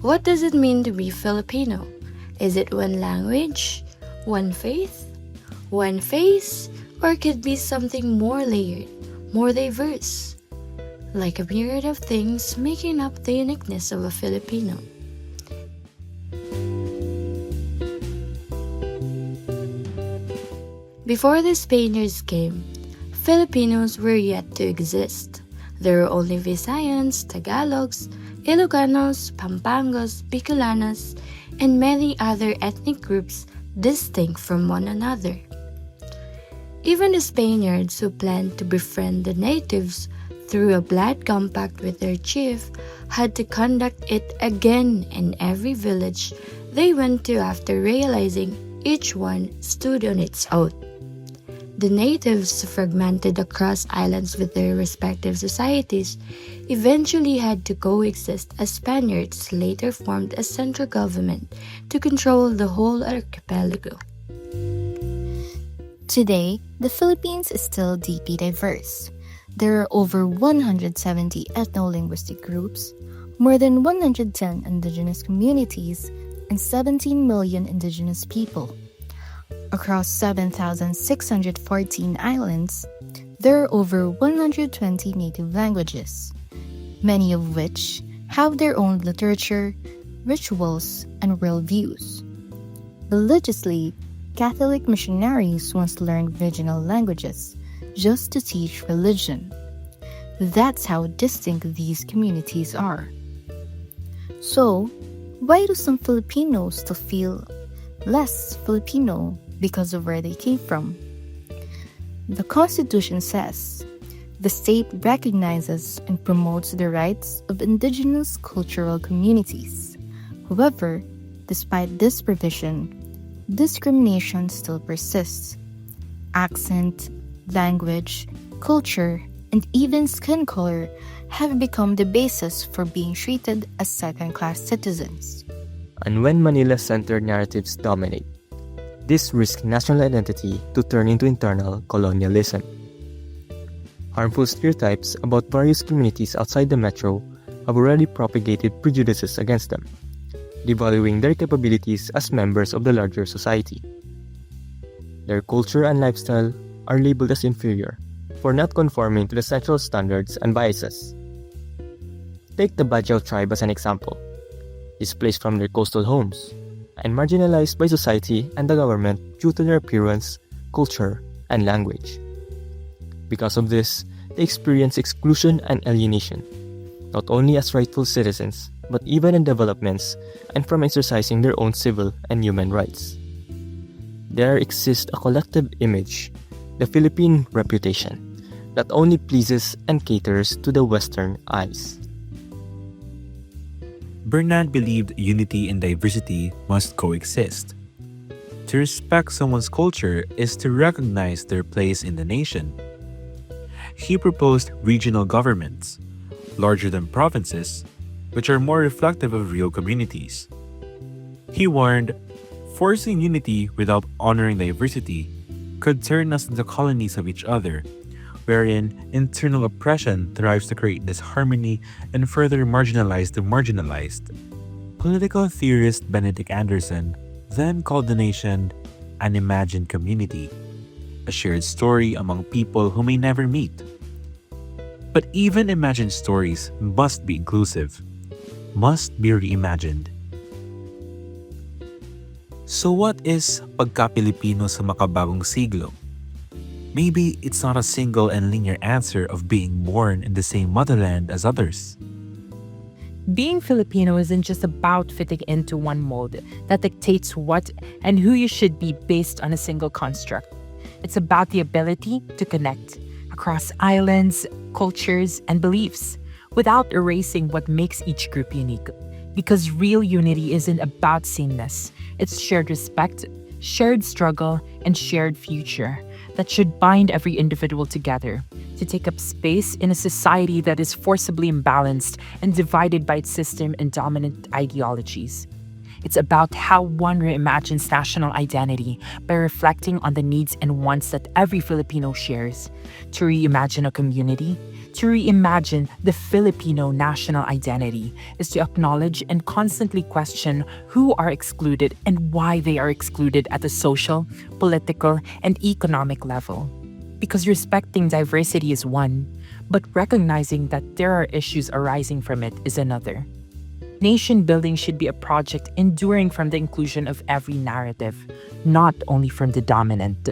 What does it mean to be Filipino? Is it one language, one faith, one face, or could be something more layered, more diverse? Like a myriad of things making up the uniqueness of a Filipino. Before the Spaniards came, Filipinos were yet to exist. There were only Visayans, Tagalogs, Ilocanos, Pampangos, Bicolanos, and many other ethnic groups distinct from one another. Even the Spaniards who planned to befriend the natives through a blood compact with their chief had to conduct it again in every village they went to after realizing each one stood on its own. The natives, fragmented across islands with their respective societies, eventually had to coexist as Spaniards later formed a central government to control the whole archipelago. Today, the Philippines is still deeply diverse. There are over 170 ethno-linguistic groups, more than 110 indigenous communities, and 17 million indigenous people. Across 7,614 islands, there are over 120 native languages, many of which have their own literature, rituals, and worldviews. Religiously, Catholic missionaries once learned regional languages just to teach religion. That's how distinct these communities are. So, why do some Filipinos still feel less Filipino because of where they came from? The Constitution says, the state recognizes and promotes the rights of indigenous cultural communities. However, despite this provision, discrimination still persists. Accent, language, culture, and even skin color have become the basis for being treated as second-class citizens. And when Manila-centered narratives dominate, this risks national identity to turn into internal colonialism. Harmful stereotypes about various communities outside the metro have already propagated prejudices against them, devaluing their capabilities as members of the larger society. Their culture and lifestyle are labeled as inferior for not conforming to the central standards and biases. Take the Bajau tribe as an example, displaced from their coastal homes and marginalized by society and the government due to their appearance, culture, and language. Because of this, they experience exclusion and alienation, not only as rightful citizens, but even in developments and from exercising their own civil and human rights. There exists a collective image, the Philippine reputation, that only pleases and caters to the Western eyes. Bernard believed unity and diversity must coexist. To respect someone's culture is to recognize their place in the nation. He proposed regional governments, larger than provinces, which are more reflective of real communities. He warned, forcing unity without honoring diversity could turn us into colonies of each other, wherein internal oppression thrives to create disharmony and further marginalize the marginalized. Political theorist Benedict Anderson then called the nation an imagined community, a shared story among people who may never meet. But even imagined stories must be inclusive, must be reimagined. So what is pagka-Pilipino sa makabagong siglo? Maybe it's not a single and linear answer of being born in the same motherland as others. Being Filipino isn't just about fitting into one mold that dictates what and who you should be based on a single construct. It's about the ability to connect across islands, cultures, and beliefs without erasing what makes each group unique. Because real unity isn't about sameness. It's shared respect, shared struggle, and shared future that should bind every individual together to take up space in a society that is forcibly imbalanced and divided by its system and dominant ideologies. It's about how one reimagines national identity by reflecting on the needs and wants that every Filipino shares. To reimagine a community, to reimagine the Filipino national identity, is to acknowledge and constantly question who are excluded and why they are excluded at the social, political, and economic level. Because respecting diversity is one, but recognizing that there are issues arising from it is another. Nation building should be a project enduring from the inclusion of every narrative, not only from the dominant.